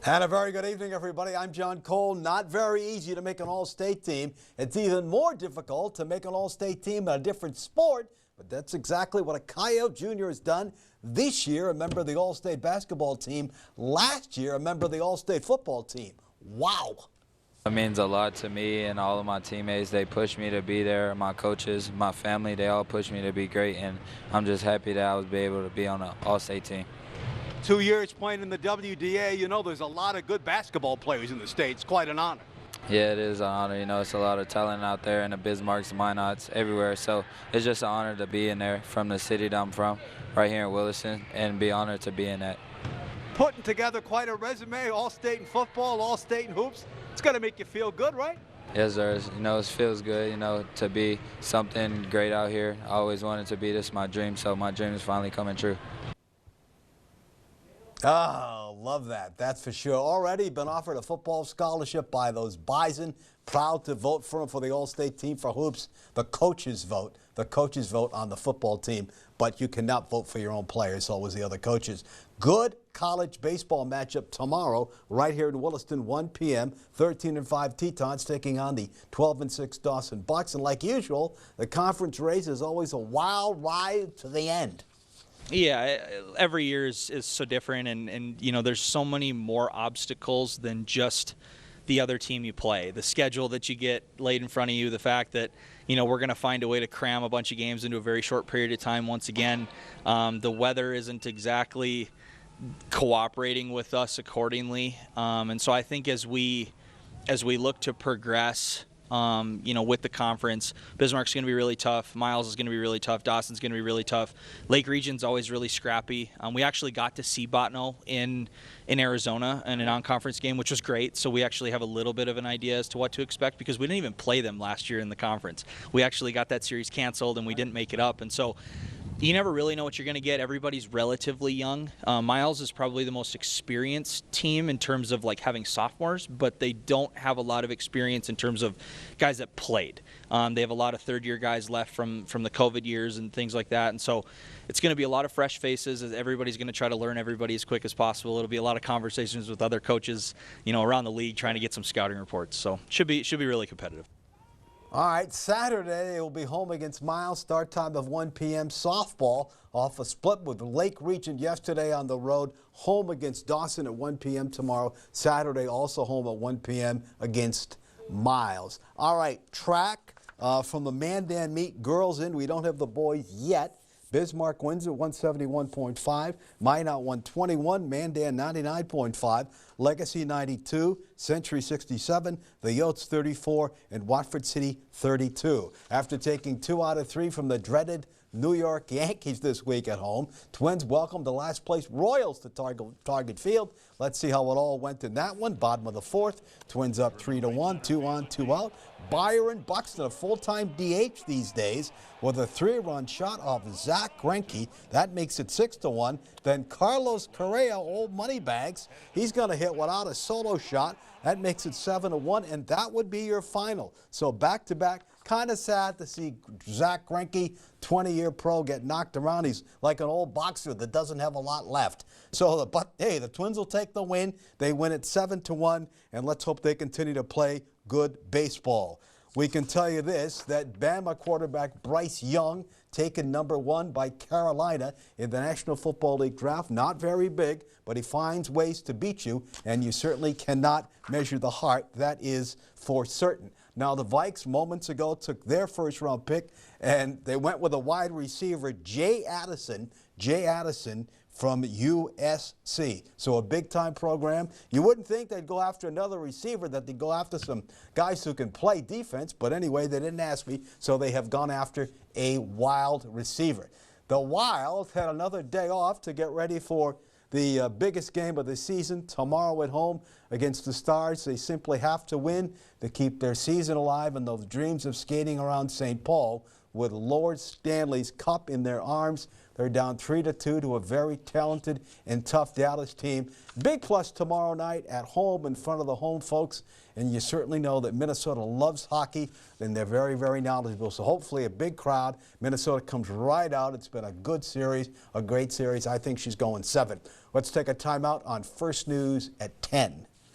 And a very good evening, everybody. I'm John Cole. Not very easy to make an all-state team. It's even more difficult to make an all-state team in a different sport, but that's exactly what a Coyote Jr. has done this year, a member of the all-state basketball team. Last year, a member of the all-state football team. Wow. It means a lot to me and all of my teammates. They push me to be there. My coaches, my family, they all push me to be great, and I'm just happy that I was able to be on an all-state team. 2 years playing in the WDA, you know there's a lot of good basketball players in the state. It's quite an honor. Yeah, it is an honor. You know, it's a lot of talent out there in the Bismarcks, Minots, everywhere. So it's just an honor to be in there from the city that I'm from, right here in Williston, and be honored to be in that. Putting together quite a resume, all-state in football, all-state in hoops. It's got to make you feel good, right? Yes, sir. You know, it feels good, you know, to be something great out here. I always wanted to be this, my dream, so my dream is finally coming true. Oh, love that. That's for sure. Already been offered a football scholarship by those Bison. Proud to vote for him for the all-state team for hoops. The coaches vote. The coaches vote on the football team, but you cannot vote for your own players, so was the other coaches. Good college baseball matchup tomorrow right here in Williston, 1 p.m. 13-5 Tetons taking on the 12-6 Dawson Bucks. And like usual, the conference race is always a wild ride to the end. Yeah, every year is so different, and you know, there's so many more obstacles than just the other team you play. The schedule that you get laid in front of you, the fact that, you know, we're going to find a way to cram a bunch of games into a very short period of time once again. The weather isn't exactly cooperating with us accordingly, and so I think as we look to progress, you know, with the conference, Bismarck's going to be really tough. Miles is going to be really tough. Dawson's going to be really tough. Lake Region's always really scrappy. We actually got to see Botno in Arizona in a non-conference game, which was great. So we actually have a little bit of an idea as to what to expect because we didn't even play them last year in the conference. We actually got that series canceled and we didn't make it up. And so you never really know what you're going to get. Everybody's relatively young. Miles is probably the most experienced team in terms of like having sophomores, but they don't have a lot of experience in terms of guys that played. They have a lot of third-year guys left from the COVID years and things like that, and so it's going to be a lot of fresh faces as everybody's going to try to learn everybody as quick as possible. It'll be a lot of conversations with other coaches, you know, around the league trying to get some scouting reports. So should be really competitive. All right, Saturday they will be home against Miles. Start time of 1 p.m. Softball off a split with Lake Region yesterday on the road. Home against Dawson at 1 p.m. tomorrow. Saturday also home at 1 p.m. against Miles. All right, track from the Mandan meet. Girls in. We don't have the boys yet. Bismarck wins at 171.5, Minot 121, Mandan 99.5, Legacy 92, Century 67, the Yotes 34, and Watford City 32. After taking 2 out of 3 from the dreaded New York Yankees this week at home, Twins welcomed the last place Royals to Target Field. Let's see how it all went in that one. Bottom of the 4th, Twins up 3-1, 2 on, 2 out. Byron Buxton, a full-time DH these days, with a 3-run shot off Zach Greinke. That makes it 6-1. Then Carlos Correa, old moneybags, he's going to hit without a solo shot. That makes it 7-1, and that would be your final. So back-to-back. Kind of sad to see Zach Greinke, 20-year pro, get knocked around. He's like an old boxer that doesn't have a lot left. So, but hey, the Twins will take the win. They win it 7-1, and let's hope they continue to play good baseball. We can tell you this, that Bama quarterback Bryce Young taken #1 by Carolina in the National Football League draft. Not very big, but he finds ways to beat you, and you certainly cannot measure the heart. That is for certain. Now, the Vikes moments ago took their first-round pick, and they went with a wide receiver, Jay Addison from USC. So a big-time program. You wouldn't think they'd go after another receiver, that they'd go after some guys who can play defense, but anyway, they didn't ask me, so they have gone after a Wild receiver. The Wild had another day off to get ready for the biggest game of the season tomorrow at home against the Stars. They simply have to win to keep their season alive and those dreams of skating around St. Paul with Lord Stanley's Cup in their arms. They're down 3-2 to a very talented and tough Dallas team. Big plus tomorrow night at home in front of the home folks. And you certainly know that Minnesota loves hockey, and they're very, very knowledgeable. So hopefully a big crowd. Minnesota comes right out. It's been a good series, a great series. I think she's going 7. Let's take a timeout on First News at 10.